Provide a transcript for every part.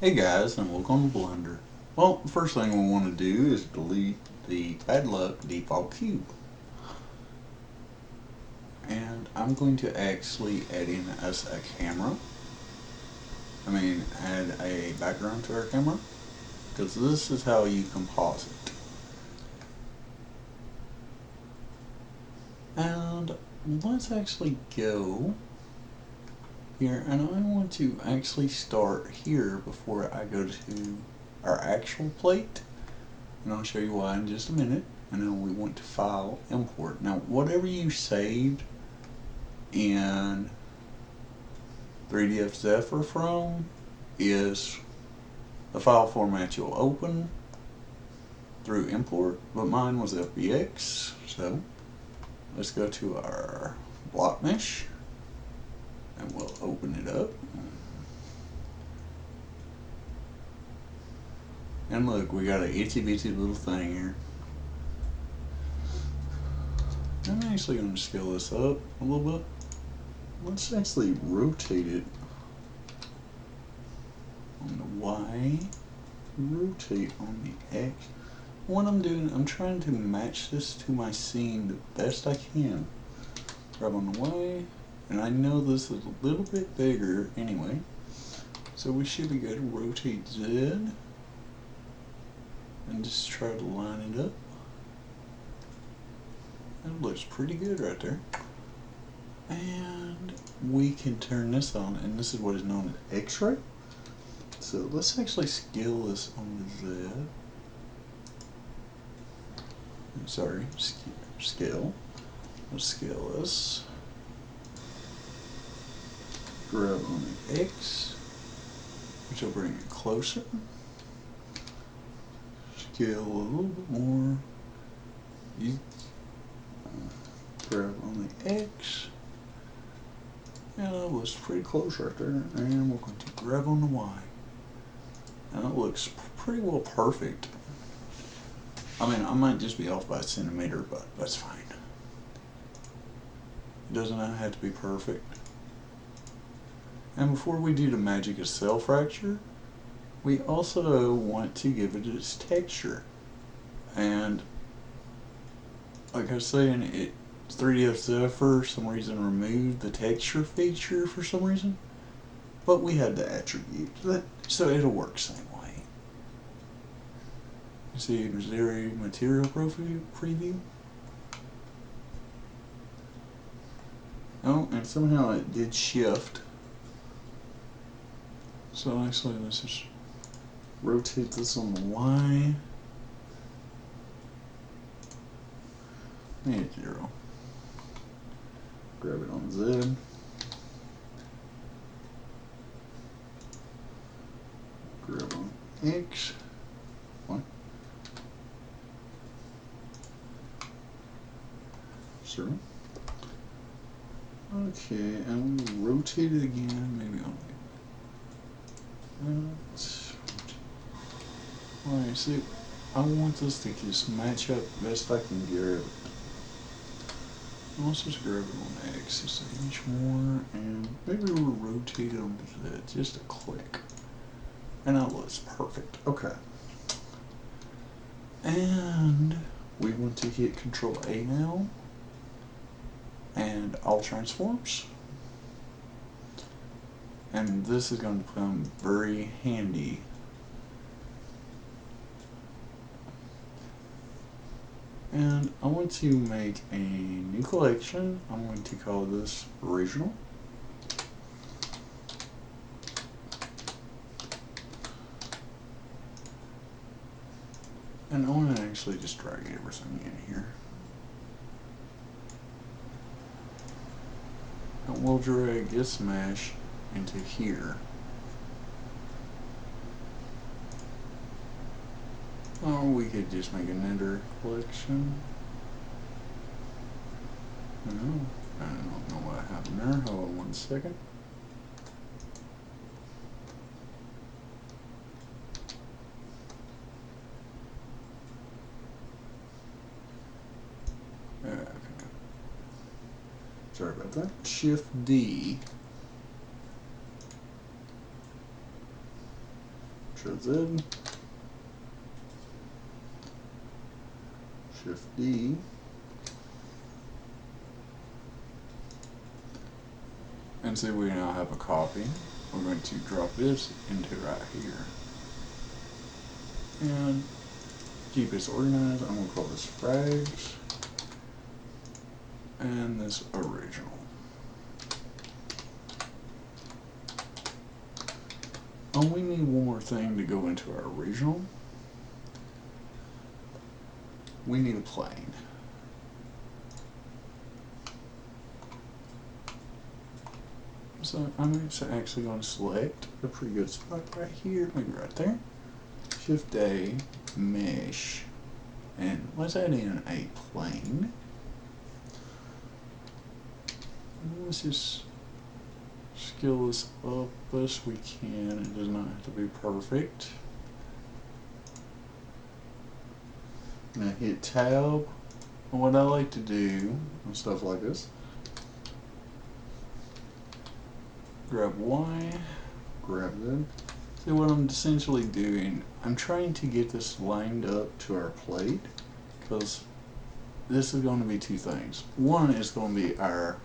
Hey guys, and welcome to Blender. Well, the first thing we want to do is delete the bad luck default cube. And I'm going to actually add in us a camera. Add a background to our camera, because this is how you composite. And let's actually go here, and I want to actually start here before I go to our actual plate. And I'll show you why in just a minute. And then we want to file, import. Now, whatever you saved in 3ds zephr from is the file format you'll open through import, but mine was FBX. So let's go to our block mesh and we'll open it up. And look, we got an itsy bitsy little thing here. I'm actually going to scale this up a little bit. Let's actually rotate it on the Y, rotate on the X. What I'm doing, I'm trying to match this to my scene the best I can. Grab on the Y, and I know this is a little bit bigger anyway, so we should be good. Rotate Z, and just try to line it up. That looks pretty good right there. And we can turn this on, and this is what is known as X-ray. So let's actually scale this on the Z. Sorry, scale. Let's scale this. Grab on the X, which will bring it closer. Scale a little bit more. Grab on the X. Yeah, that was pretty close right there. And we're going to grab on the Y. And it looks pretty well perfect. I might just be off by a centimeter, but that's fine. It doesn't have to be perfect. And before we do the magic of cell fracture, we also want to give it its texture. And like I was saying, 3ds zephr for some reason removed the texture feature for some reason, but we had the attribute, so it'll work same way. You see auxiliary material preview. Oh, and somehow it did shift. So actually, let's just rotate this on the Y. Make it 0. Grab it on Z. Grab on X. One. Sure. Okay, and we rotate it again, maybe on alright, see, I want this to just match up best I can get it. Let's just grab it on X just an inch more, and maybe we'll rotate it on Z just a click. And that looks perfect. Okay. And we want to hit Control A now, and all transforms. And this is going to become very handy. And I want to make a new collection. I'm going to call this Original. And I want to actually just drag everything in here. And we'll drag this mesh into here. Or we could just make another collection. No, I don't know what happened there. Hold on 1 second. Okay. Sorry about that. Shift D. Ctrl Z, Shift D, and see we now have a copy. We're going to drop this into right here. And keep this organized. I'm going to call this frags. And this original. Oh, we need one more thing to go into our original. We need a plane. So I'm actually going to select a pretty good spot right here, maybe right there. Shift A, mesh, and let's add in a plane. And let's just scale this up best we can. It does not have to be perfect. Now hit tab. And what I like to do on stuff like this, grab Y, grab Z. See what I'm essentially doing, I'm trying to get this lined up to our plate, because this is going to be two things. One is going to be our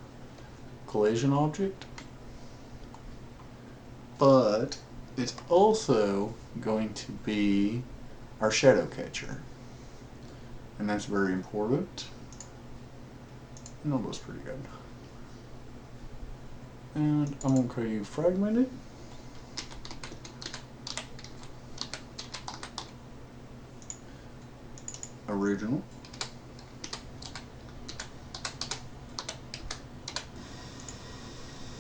collision object, but it's also going to be our shadow catcher, and that's very important. And that looks pretty good. And I'm going to call you fragmented. Original.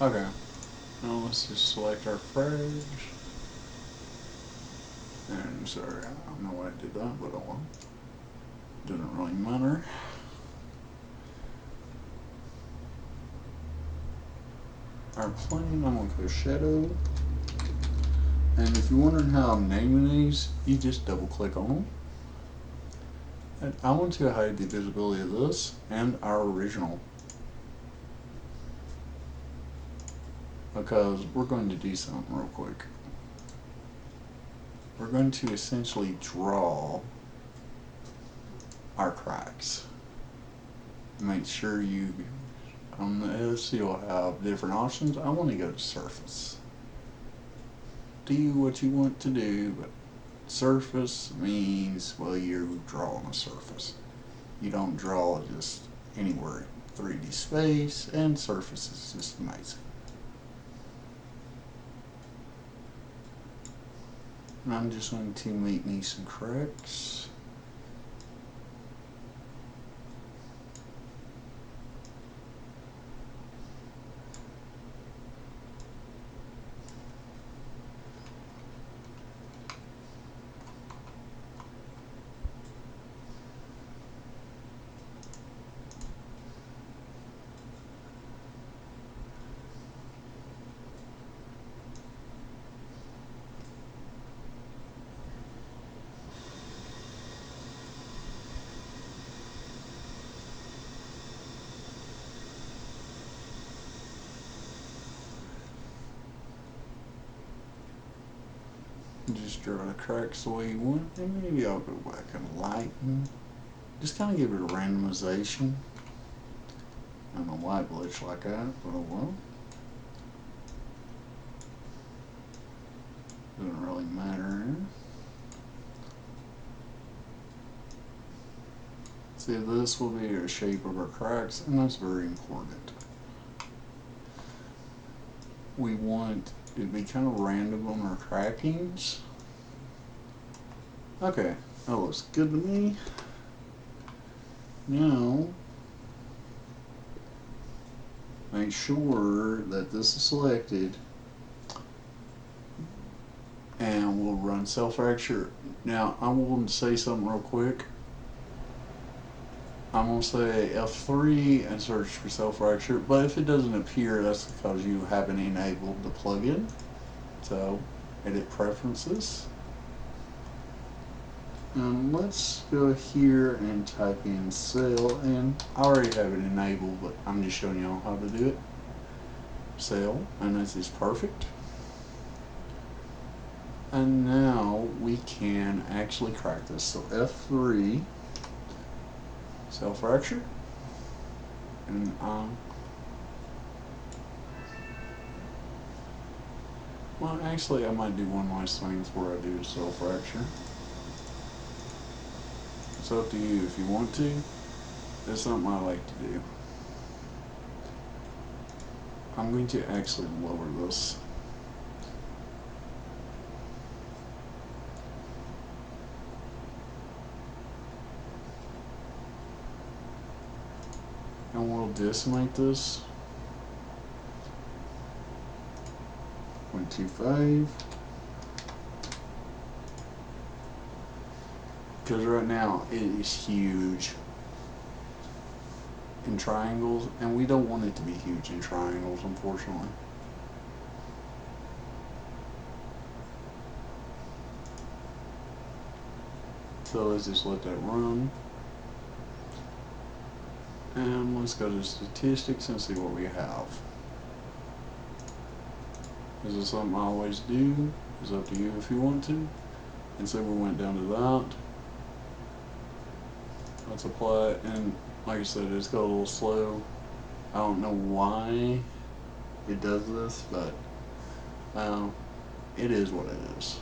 Okay. Now let's just select our frags. And sorry, I don't know why I did that, but oh well. Doesn't really matter. Our plane, I'm going to go shadow. And if you're wondering how I'm naming these, you just double click on them. And I want to hide the visibility of this and our original, because we're going to do something real quick. We're going to essentially draw our cracks. Make sure you, on this you'll have different options. I want to go to surface. Do what you want to do, but surface means, well, you're drawing a surface. You don't draw just anywhere in 3D space, and surface is just amazing. And I'm just going to make me some cracks. Just draw the cracks the way you want, and maybe I'll go back and lighten. Just kind of give it a randomization. I don't know why it glitched like that, but oh well. Doesn't really matter. See, this will be the shape of our cracks, and that's very important. We want it to be kind of random on our crackings. Okay, that looks good to me. Now, make sure that this is selected, and we'll run cell fracture. Now, I want to say something real quick. I'm going to say F3 and search for cell fracture, but if it doesn't appear, that's because you haven't enabled the plugin. So, edit preferences. And let's go here and type in cell, and I already have it enabled, but I'm just showing y'all how to do it. Cell, and this is perfect. And now we can actually crack this. So F3, cell fracture, and well, actually, I might do one last thing before I do cell fracture. It's up to you if you want to. It's something I like to do. I'm going to actually lower this. And we'll decimate this. 0.25. Because right now it is huge in triangles, and we don't want it to be huge in triangles, unfortunately. So let's just let that run. And let's go to statistics and see what we have. Is this something I always do? It's up to you if you want to. And so we went down to that. Let's apply it, and like I said, it's got a little slow. I don't know why it does this, but it is what it is.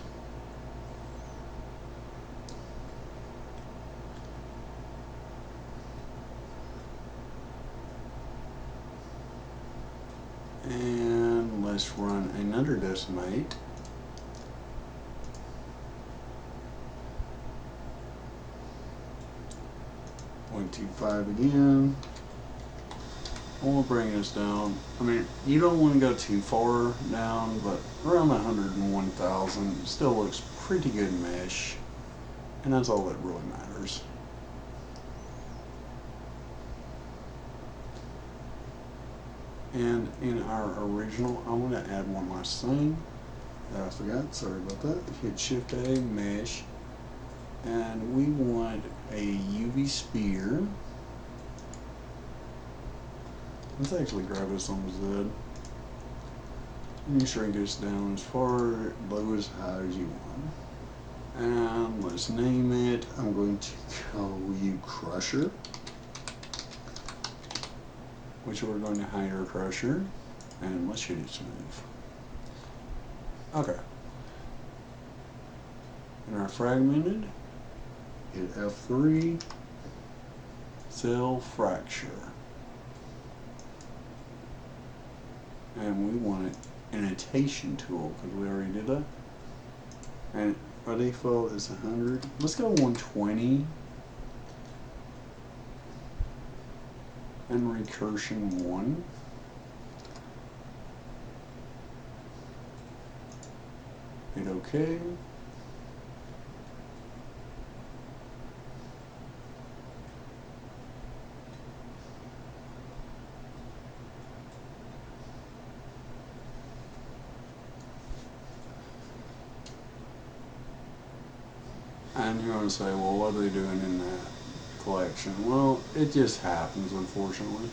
And let's run another decimate. .25 again. We'll bring this down. I mean, you don't want to go too far down, but around 101,000 still looks pretty good mesh, and that's all that really matters. And in our original, I want to add one last thing that I forgot. Sorry about that. Hit Shift A, Mesh, and we want a UV sphere. Let's actually grab this on Z. And you shrink this down as far low as high as you want. And let's name it. I'm going to call you Crusher, which we're going to hire Crusher, and let's hit it smooth. Okay. And our fragmented, hit F3, cell fracture. And we want an annotation tool because we already did that. And our default is 100. Let's go 120. And recursion 1. Hit OK. And you're going to say, well, what are they doing in that collection? Well, it just happens, unfortunately.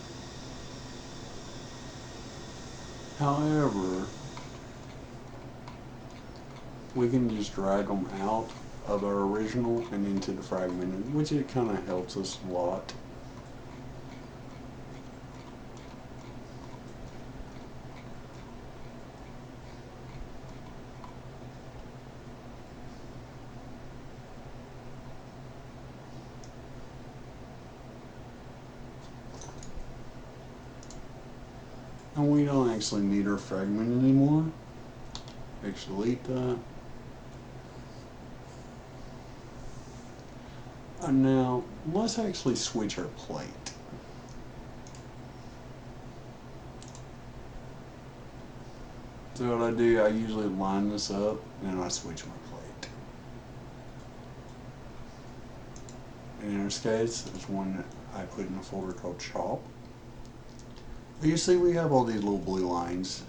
However, we can just drag them out of our original and into the fragmented, which it kind of helps us a lot. And we don't actually need our fragment anymore. Delete that. And now let's actually switch our plate. So what I do, I usually line this up and then I switch my plate. And in this case, it's one that I put in a folder called Chop. But you see we have all these little blue lines.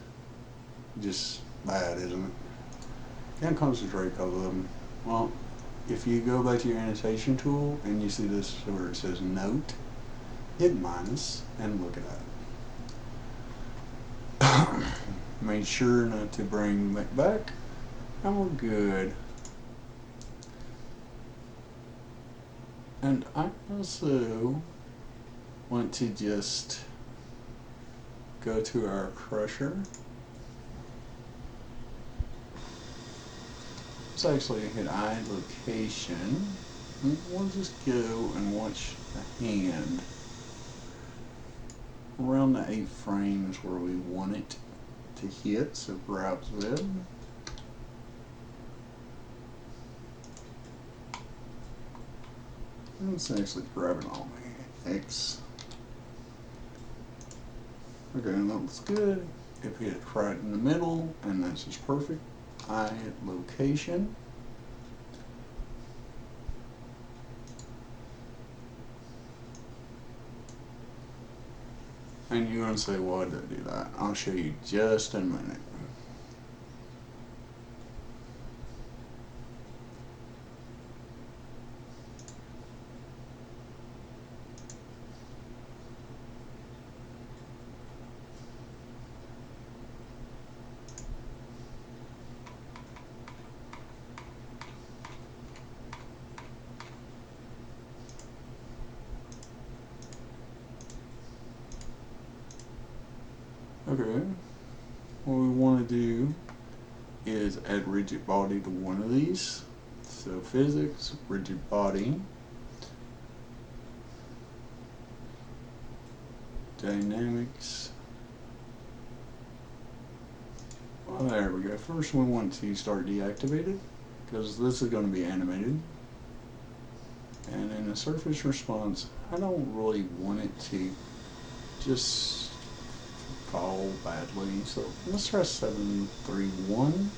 Just bad, isn't it? Can't concentrate because of them. Well, if you go back to your annotation tool and you see this where it says note, hit minus and look at it. Make sure not to bring it back. And we're good. And I also want to just go to our crusher. Let's actually hit I location. And we'll just go and watch the hand around the 8 frames where we want it to hit. So grab Z. And let's actually grab it on my X. Okay, that looks good. If we hit right in the middle, and that's just perfect. I location. And you're going to say, why did I do that? I'll show you just in a minute. Okay, what we want to do is add rigid body to one of these. So physics, rigid body, dynamics. Well, there we go. First we want to start deactivated because this is going to be animated. And in the surface response, I don't really want it to just fall badly, so let's try 731.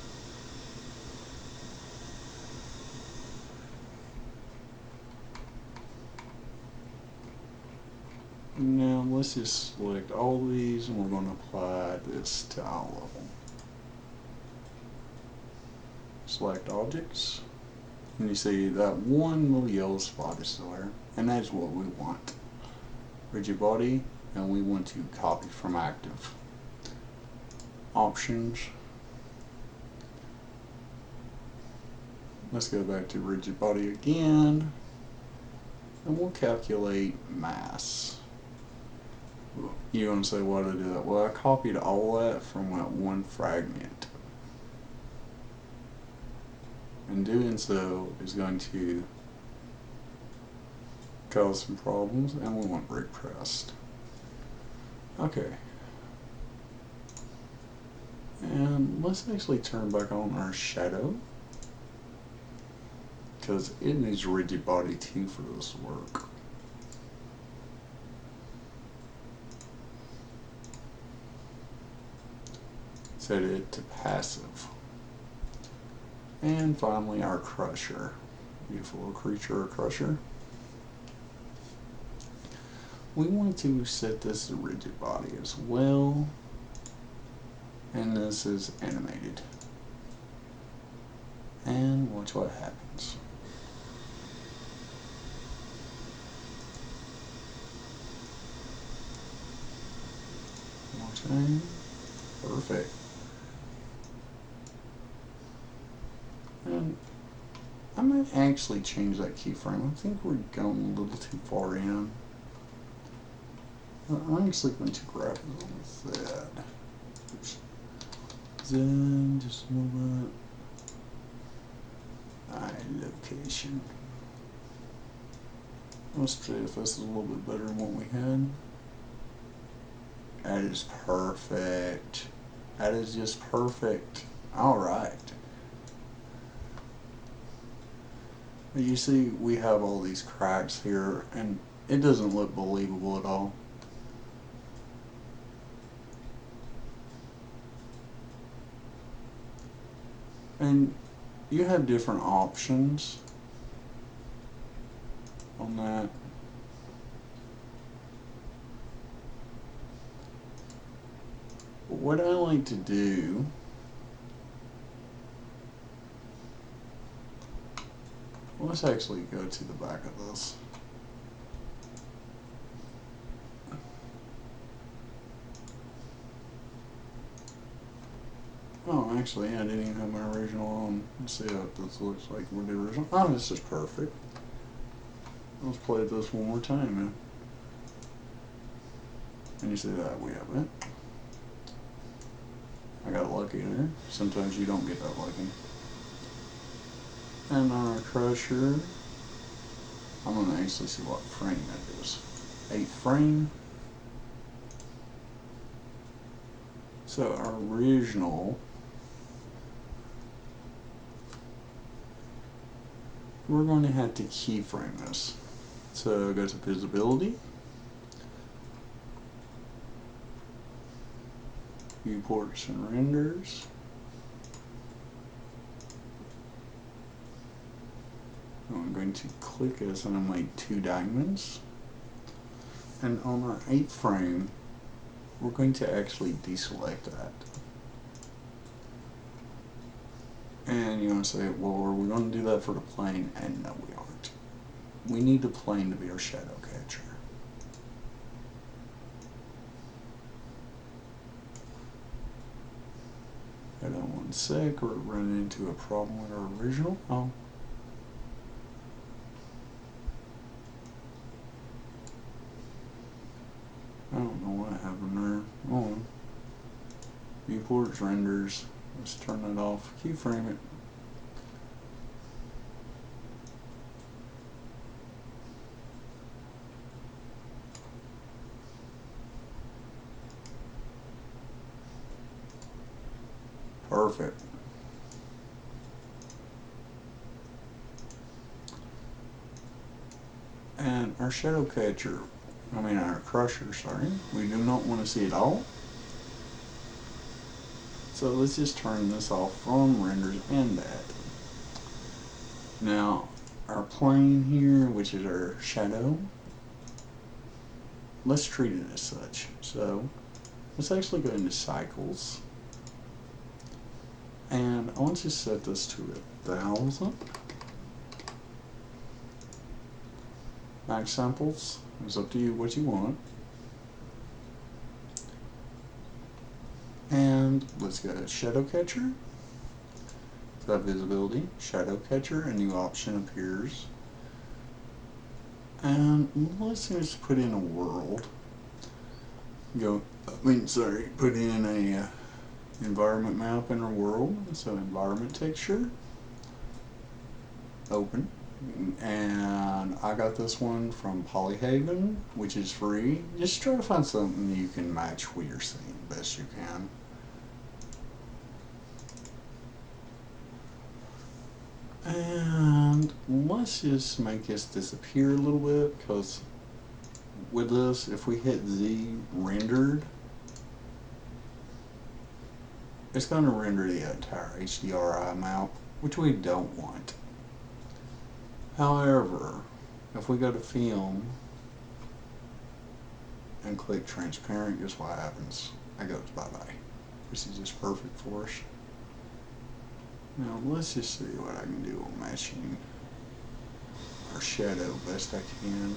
Now let's just select all these and we're going to apply this to all of them. Select objects, and you see that one little yellow spot is still there, and that's what we want. Rigid body, and we want to copy from active. Options. Let's go back to rigid body again, and we'll calculate mass. You're going to say, why did I do that? Well, I copied all that from that one fragment. And doing so is going to cause some problems, and we want brick pressed. Okay. And let's actually turn back on our shadow, because it needs rigid body too for this to work. Set it to passive. And finally our crusher. Beautiful little creature, crusher. We want to set this to rigid body as well. And this is animated. And watch what happens. More time. Perfect. And I might actually change that keyframe. I think we're going a little too far in. I'm actually going to grab it on Z. Oops. Z, just a little bit. Location. Let's see if this is a little bit better than what we had. That is perfect. That is just perfect. Alright. You see, we have all these cracks here, and it doesn't look believable at all. And you have different options on that. But what I like to do let's actually go to the back of this. Oh, actually, I didn't even have my original on. Let's see how this looks like with the original. Oh, this is perfect. Let's play this one more time, man. And you see that we have it. I got lucky there. Sometimes you don't get that lucky. And on our crusher, I'm going to actually see what frame that is. 8th frame. So our original, we're going to have to keyframe this. So go to visibility, viewports and renders. I'm going to click this and I'm going to make 2 diamonds. And on our 8th frame, we're going to actually deselect that. And you're going to say, well, are we going to do that for the plane? And no, we aren't. We need the plane to be our shadow catcher. Hold on one sec, we're running into a problem with our original. Oh. I don't know what happened there. Oh. Viewports, renders. Let's turn it off. Keyframe it. Perfect. And our shadow catcher, our crusher, sorry, we do not want to see it all. So let's just turn this off from renders and that. Now, our plane here, which is our shadow, let's treat it as such. So let's actually go into cycles. And I want to set this to 1,000. Max samples, it's up to you what you want. And let's go to shadow catcher. That visibility, shadow catcher, a new option appears. And let's just put in a world. Put in a environment map in our world. So environment texture, open. And I got this one from Polyhaven, which is free. Just try to find something you can match what you're seeing best you can. And let's just make this disappear a little bit, because with this, if we hit Z rendered, it's going to render the entire HDRI map, which we don't want. However, if we go to film and click transparent, guess what happens? It goes bye-bye. This is just perfect for us. Now let's just see what I can do on matching our shadow best I can.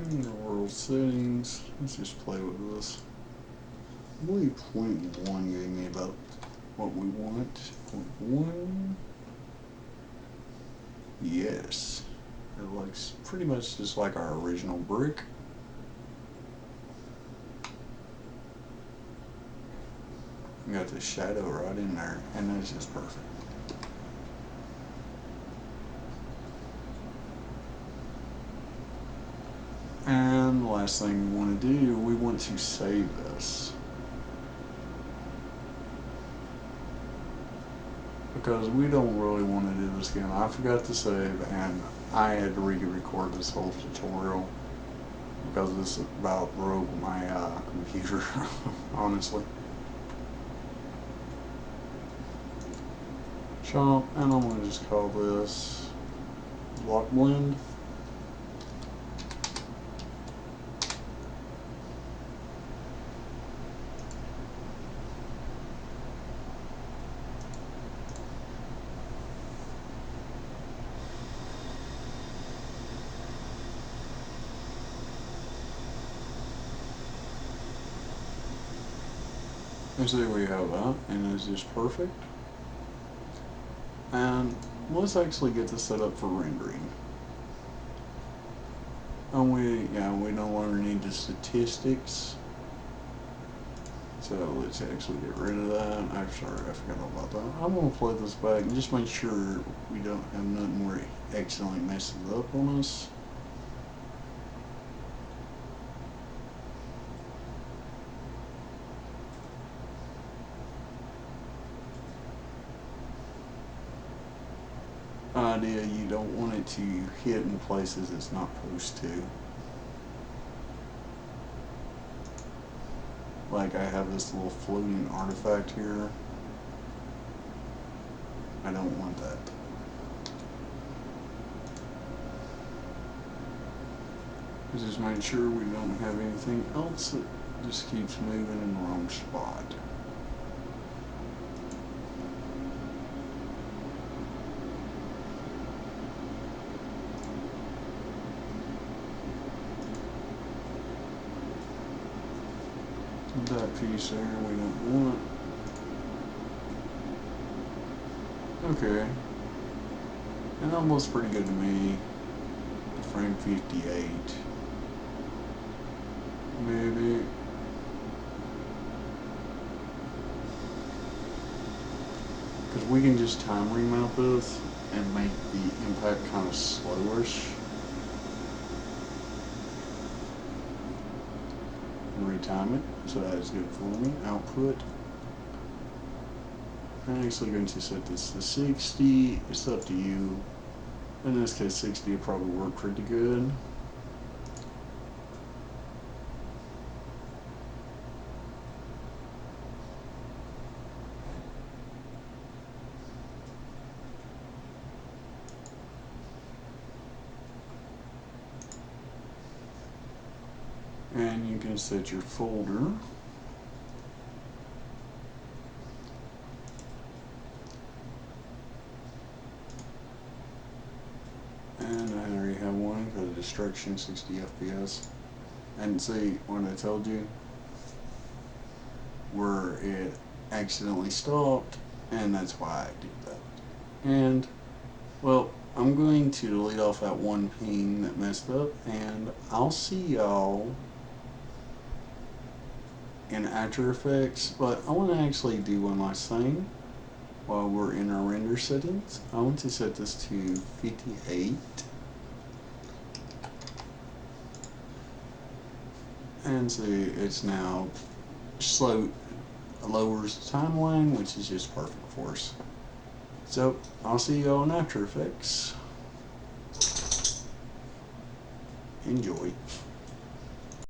The world settings, let's just play with this. I believe 0.1 gave me about what we want. 0.1, yes, it looks pretty much just like our original brick. We got the shadow right in there, and that's just perfect. And the last thing we want to do, we want to save this. Because we don't really want to do this again. I forgot to save, and I had to re-record this whole tutorial because this about broke my computer, honestly. So, and I'm going to just call this block blend. And so we have that, and it's just perfect. And let's actually get this set up for rendering. And we no longer need the statistics. So let's actually get rid of that. I'm sorry, I forgot all about that. I'm gonna play this back and just make sure we don't have nothing where it accidentally messes up on us. Idea, you don't want it to hit in places it's not supposed to. Like I have this little floating artifact here. I don't want that. Just make sure we don't have anything else that just keeps moving in the wrong spot. That piece there we don't want. Okay. And that looks pretty good to me. Frame 58. Maybe. Because we can just time remount this and make the impact kind of slowish. And retime it, so that is good for me. Output. I'm actually going to set this to 60. It's up to you. In this case, 60 will probably work pretty good. And you can set your folder. And I already have one for the destruction, 60 FPS. And see, when I told you where it accidentally stopped, and that's why I did that. And, well, I'm going to delete off that one ping that messed up, and I'll see y'all in After Effects, but I want to actually do one last thing while we're in our render settings. I want to set this to 58. And see, it's now lowers the timeline, which is just perfect for us. So, I'll see y'all in After Effects. Enjoy.